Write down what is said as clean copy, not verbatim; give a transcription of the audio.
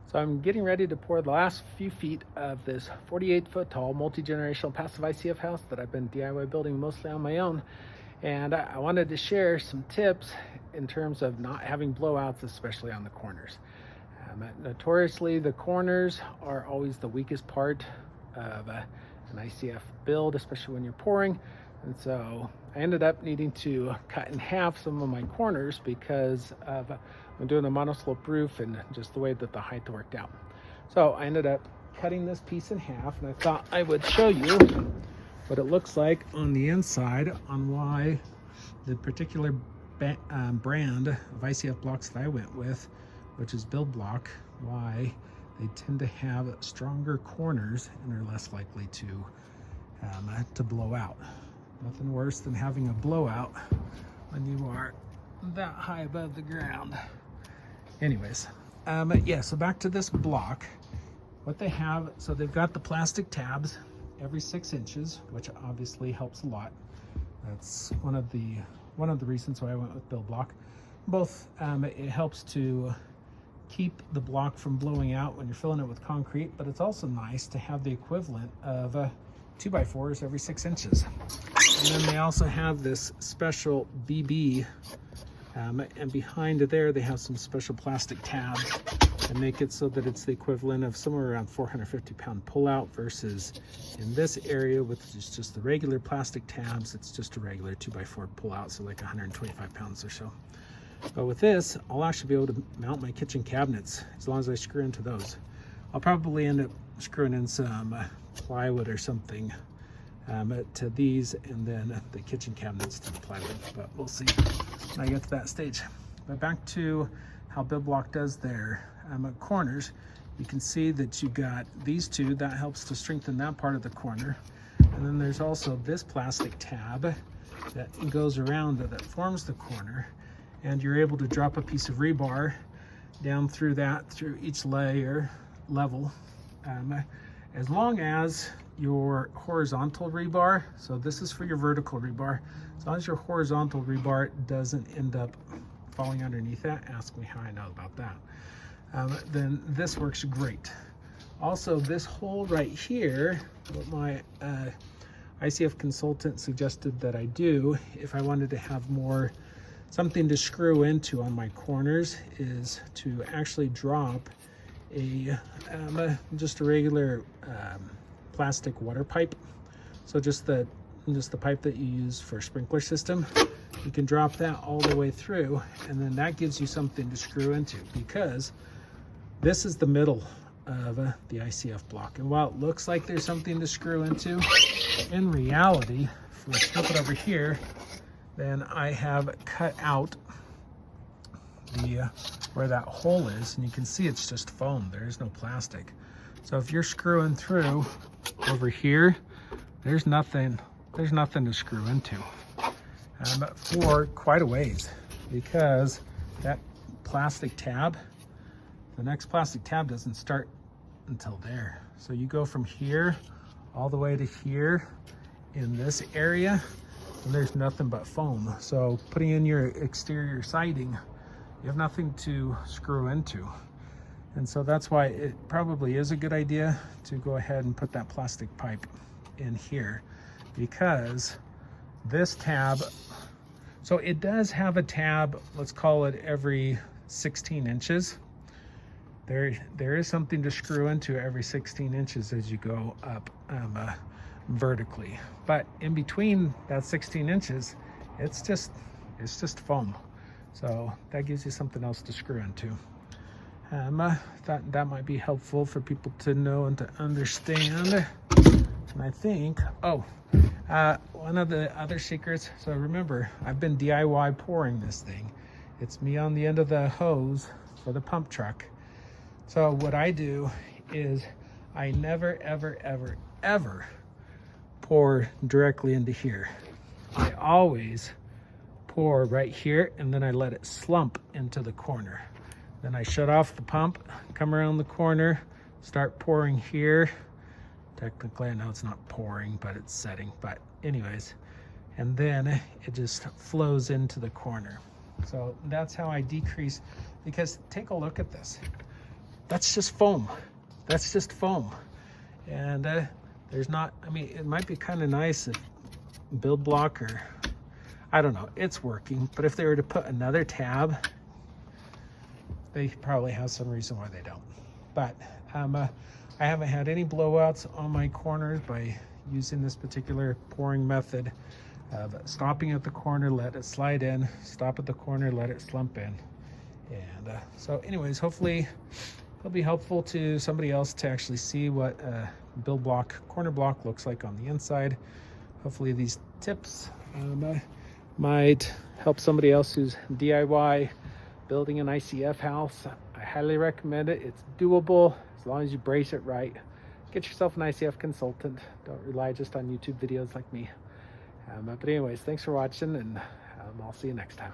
So I'm getting ready to pour the last few feet of this 48-foot tall multi-generational passive ICF house that I've been DIY building mostly on my own. And I wanted to share some tips in terms of not having blowouts, especially on the corners. Notoriously, the corners are always the weakest part of an ICF build, especially when you're pouring. And so I ended up needing to cut in half some of my corners because of I'm doing a monoslope roof and just the way that the height worked out. So I ended up cutting this piece in half, and I thought I would show you what it looks like on the inside on why the particular brand of ICF blocks that I went with, which is Build Block, why they tend to have stronger corners and are less likely to blow out. Nothing worse than having a blowout when you are that high above the ground. Anyways, yeah, so back to this block. What they have, so they've got the plastic tabs every 6 inches, which obviously helps a lot. That's one of the reasons why I went with Build Block. Both, it helps to keep the block from blowing out when you're filling it with concrete, but it's also nice to have the equivalent of 2x4s every 6 inches. And then they also have this special BB, and behind there they have some special plastic tabs and make it so that it's the equivalent of somewhere around 450-pound pullout, versus in this area, which is just the regular plastic tabs, it's just a regular 2x4 pullout, so like 125 pounds or so. But with this, I'll actually be able to mount my kitchen cabinets as long as I screw into those. I'll probably end up screwing in some plywood or something to these, and then the kitchen cabinets to the plywood, but we'll see when I get to that stage. But back to how Build Block does their corners, you can see that you got these two that helps to strengthen that part of the corner, and then there's also this plastic tab that goes around that forms the corner, and you're able to drop a piece of rebar down through each level, as long as your horizontal rebar, so this is for your vertical rebar, as long as your horizontal rebar doesn't end up falling underneath that, ask me how I know about that, then this works great. Also, this hole right here, what my ICF consultant suggested that I do if I wanted to have something to screw into on my corners, is to actually drop just a regular plastic water pipe. So just the pipe that you use for a sprinkler system, you can drop that all the way through, and then that gives you something to screw into, because this is the middle of the ICF block. And while it looks like there's something to screw into, in reality, if we flip it over here, then I have cut out where that hole is, and you can see it's just foam. There is no plastic. So if you're screwing through over here, there's nothing to screw into for quite a ways, because that plastic tab, the next plastic tab doesn't start until there. So you go from here all the way to here in this area, and there's nothing but foam. So putting in your exterior siding, you have nothing to screw into. And so that's why it probably is a good idea to go ahead and put that plastic pipe in here, because this tab, so it does have a tab, let's call it every 16 inches. There is something to screw into every 16 inches as you go up vertically. But in between that 16 inches, it's just foam. So that gives you something else to screw into. Thought that might be helpful for people to know and to understand. And I think, one of the other secrets, so remember, I've been DIY pouring this thing. It's me on the end of the hose for the pump truck. So what I do is I never, ever, ever, ever pour directly into here. I always pour right here, and then I let it slump into the corner. Then I shut off the pump, come around the corner, start pouring here. Technically, I know it's not pouring, but it's setting. But anyways, and then it just flows into the corner. So that's how I decrease, because take a look at this. that's just foam. That's just foam. And there's not, I mean, it might be kind of nice if build block, or I don't know, it's working. But if they were to put another tab, they probably have some reason why they don't. But I haven't had any blowouts on my corners by using this particular pouring method of stopping at the corner, let it slide in, stop at the corner, let it slump in. And so anyways, hopefully it'll be helpful to somebody else to actually see what build block, corner block looks like on the inside. Hopefully these tips might help somebody else who's DIY building an ICF house. I highly recommend it. It's doable as long as you brace it right. Get yourself an ICF consultant. Don't rely just on YouTube videos like me. But anyways, thanks for watching, and I'll see you next time.